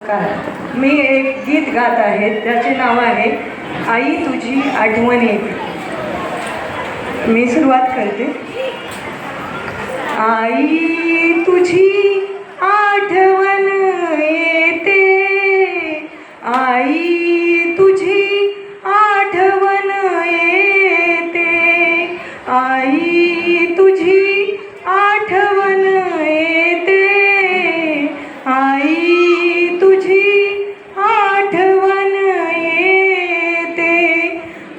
नमस्कार. मी एक गीत गात आहे, त्याचे नाव आहे आई तुझी आठवण येते. मी सुरुवात करते. आई तुझी आठवण येते, आई तुझी आठवण येते, आई तुझी आठवण येते, आई तुझी आठवण येते.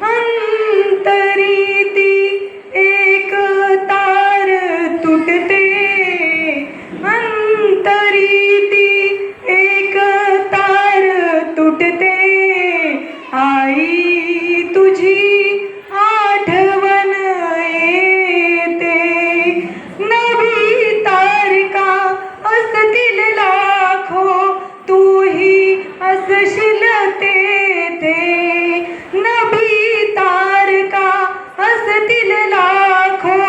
अंतरी ती एक तार तुटते, अंतरी ती एक तार तुटते, आई तुझी आठवण येते. नवी तारका असतील लाखो, तूही असशील तेथे. नवी तारका असतील लाखो,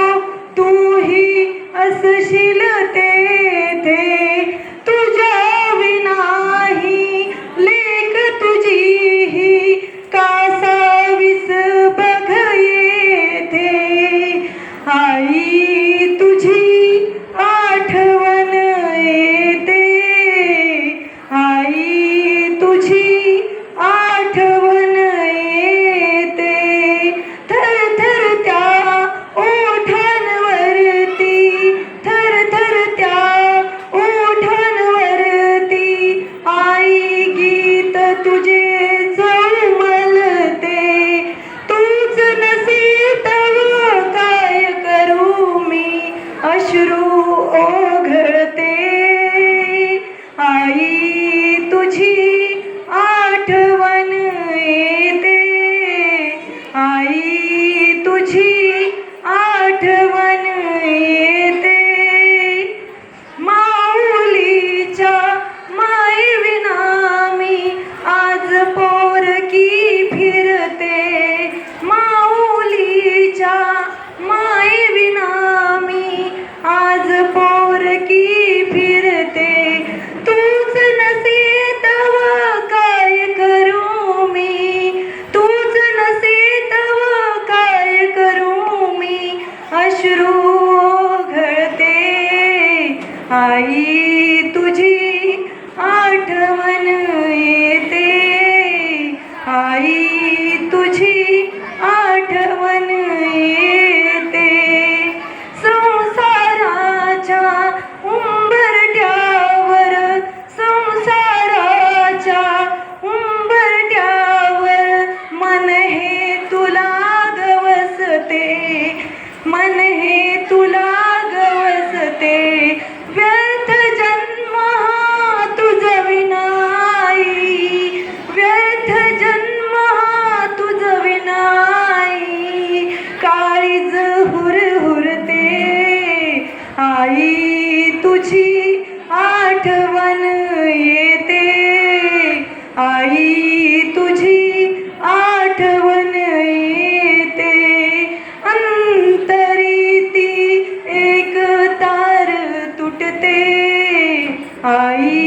तूही असशील तेथे. तुझ्या विनाही लेक तुझीही कासावीस बघ येथे. आई तुझी आठवण येते, आई तुझी आठवण येते. थरथर त्या ओठांवरती, थरथर त्या ओठांवरती, आई गीत तुझे उमलते. तूच नसीतव काय करू मी, अश्रू ओघळते. आई तुझी आठवण येते, आई तुझी आठवण येते. माऊलीच्या मायेविना मी आज पोरकी फिरते, माऊलीच्या मायेविना मी आज पोरकी फिरते. तूच नसेतव काय करू मी, तूच नसेतव काय करू मी, अश्रू ओघळते. आई तुझी आठवण येते, आई तुझी आठवण येते. संसाराच्या उंबरठ्यावर, संसाराच्या उंबरठ्यावर मन हे तुला गवसते, मन हे तुला गवसते. व्यर्थ जन्म हा तुझ विनाई, व्यर्थ जन्म हा तुझ विनाई. काळीज हुरहुरते, आई तुझी आठवण येते, आई तुझी आठवण येते. अंतरी ती एक तार तुटते, आई